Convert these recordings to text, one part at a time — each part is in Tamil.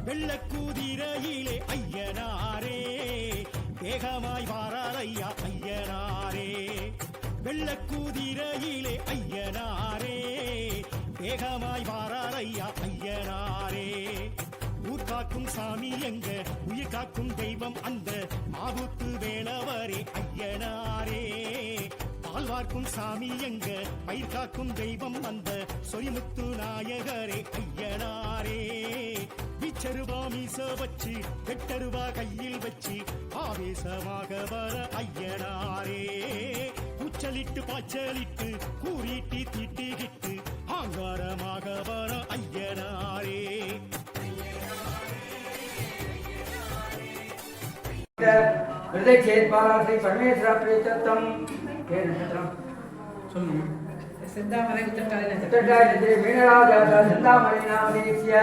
வெள்ளக்கூதிரையிலே ஐயனாரே வேகமாய் வாரார் ஐயா ஐயனாரே. வெள்ளக்கூதிரையிலே ஐயனாரே வேகமாய் வாரார் ஐயா ஐயனாரே. ஊர் காக்கும் சாமி எங்க உயிர் காக்கும் தெய்வம் அந்த ஆபத்து வேளவரே ஐயனாரே. பால்வார்க்கும் சாமி எங்க பயிர் காக்கும் தெய்வம் அந்த சொரிமுத்து நாயகரே ஐயனாரே. விச்சருவா மீச வச்சு வெட்டருவா கையில் வச்சு ஆவேசமாக வர ஐயனாரே. உச்சலிட்டு பாய்ச்சலிட்டு கூறிட்டு திட்டிகிட்டு ஆங்காரமாக வர ஐயனாரே. பரமேஸ்வர பிரேத்தம் சிந்தாமரை மீனராஜா சிந்தாமரை நாமதேசிய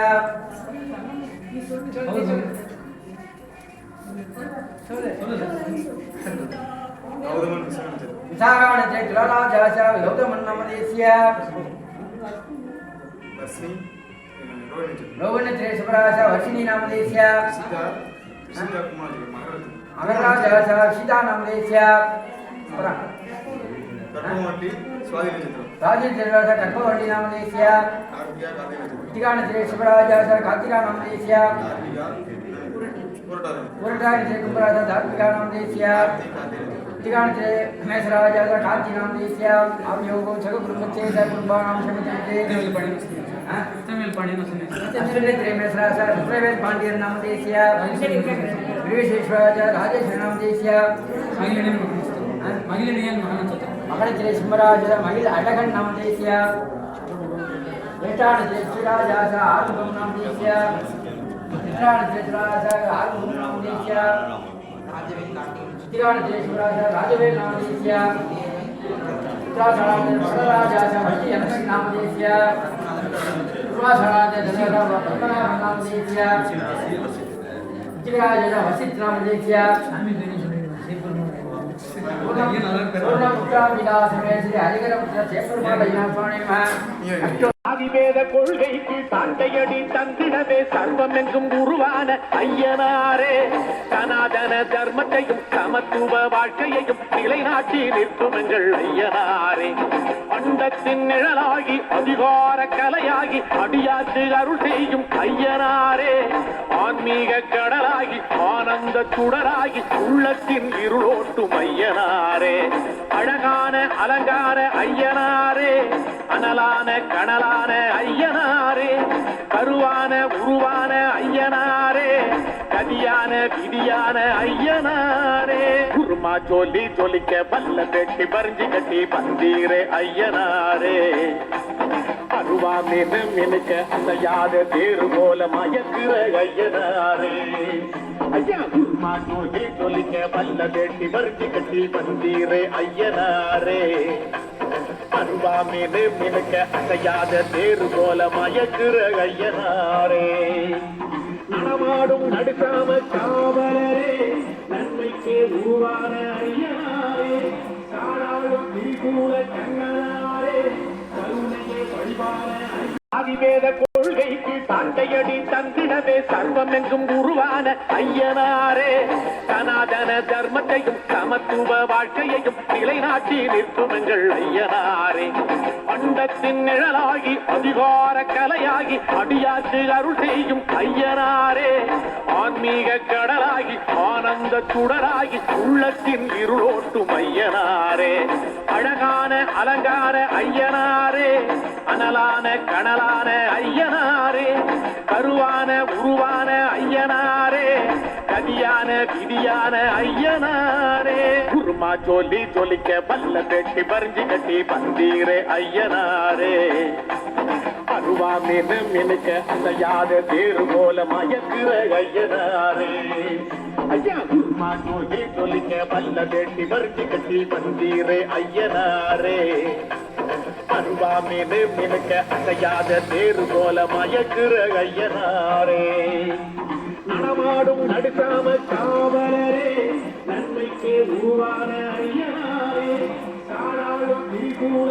விசாகாணத்தை துலராஜா கௌதமன் நாமதேசிய ரோவணத்திரே சுப்ராஜா வர்ஷினி நாமதேசிய அகராஜா சீதா நாமதேசிய ராஜேந்திரராஜ கற்பவள்ளி நாமதேசிய திகாணத்திரே சுப்ராஜா கார்த்திகா நாமதேசிய புரட்டாதிரே கும்பராஜா தார்த்திகா நாமதேசிய திகாணத்திரே மேஷராஜா கார்த்தி நாமதேசிய ஆவியோகோ சக குடும்பச்சே ச குடும்பானாம் சமிதே அஸ்வினித்ரே மேஷராஜா சுப்ரவேல் பாண்டியர் நாமதேசிய விவேஷேஸ்வராஜா ராஜேஸ்வர நாமதேசிய மகளத்திலே சிம்மராஜ மகிழ் அழகன் நாமதேசிய ஏட்டானத்திலே ஸ்ரீராஜா ஆறுமுகம் நாமதேசிய சித்ரானத்திலே ஸ்ரீராஜா ஆறுமுகம் நாமதேசிய சித்திரானத்திலே சிவராஜா ராஜவேல் நாமதேசிய சித்ராசராஜ வரராஜா வள்ளி அனசன் நாமதேசிய துர்வாசராஜ தசரா பத்மநாபன் நாமதேசிய சித்திராஜா வசித் நாமதேசிய அதிவேத கொள்கைக்கு தாண்டையடி தந்திடவே சர்வம் என்றும் உருவான ஐயனாரே. சனாதன தர்மத்தையும் சமத்துவ வாழ்க்கையையும் நிலைநாட்டி நிற்கும் எங்கள் ஐயனாரே. பண்டத்தின் நிழலாகி அதிகார கலையாகி அடியாற்று அருள் செய்யும் ஐயனாரே. ஆன்மீக கடலாகி ஆனந்த சுடராகி உள்ளத்தின் இருளோட்டும் ஐயனாரே. அழகான அலங்கார ஐயனாரே. அனலான கனலான ஐயனாரே. கருவான உருவான ஐயனாரே. கதியான விதியான ஐயனாரே. குருமா சொல்லி சொல்லிக்க பல்ல பெட்டி பறிஞ்சு கட்டி பந்தீரே ஐயனாரே. அருவா மீது மினுக்க அந்த யாத தேரு போல மயக்குற ஐயனாரே. ஐயா குருமா சொல்லி சொல்லிக்க பல்ல பெட்டி பறிஞ்சு கட்டி பந்தீரே ஐயனாரே. அருவா மீது மினுக்க அசையாத தேரு போல மயக்குற ஐயனாரே. நடமாடும் நடுக்காம காவலரே. நன்மைக்கு உருவான ஐயனாரே. காணாடும் திரிகூல கண்ணனாரே. கருணையை வழிபான அதிவேத கொள்கைக்கு தாண்டையடி தந்திடவே சர்வம் என்றும் உருவான ஐயனாரே. சனாதன தர்மத்தையும் சமத்துவ வாழ்க்கையையும் நிலைநாட்டி நிற்கும் எங்கள் ஐயனாரே. பண்டத்தின் நிழலாகி அதிகார கலையாகி அடியாற்று அருள் செய்யும் ஐயனாரே. ஆன்மீக கடலாகி ஆனந்த சுடராகி உள்ளத்தின் இருளோட்டும் ஐயனாரே. அழகான அலங்கார ஐயனாரே. அனலான கனலான ஐயனாரே. கருவான உருவான ஐயனாரே. கதியான விதியான ஐயனாரே. குருமா சொல்லி சொல்லிக்க பல்ல பெட்டி பறிஞ்சு கட்டி பந்தீரே ஐயனாரே. அருவா மீது மினுக்க அந்த யாத தேரு போல மயக்குற ஐயனாரே. ஐயா குருமா சொல்லி சொல்லிக்க பல்ல பெட்டி பறிஞ்சு கட்டி பந்தீரே ஐயனாரே. அருவா மீது மினுக்க அசையாத தேரு போல மயக்குற ஐயனாரே. நடமாடும் நடுக்காம காவலரே. நன்மைக்கு உருவான ஐயனாரே. காணாடும் திரிகூல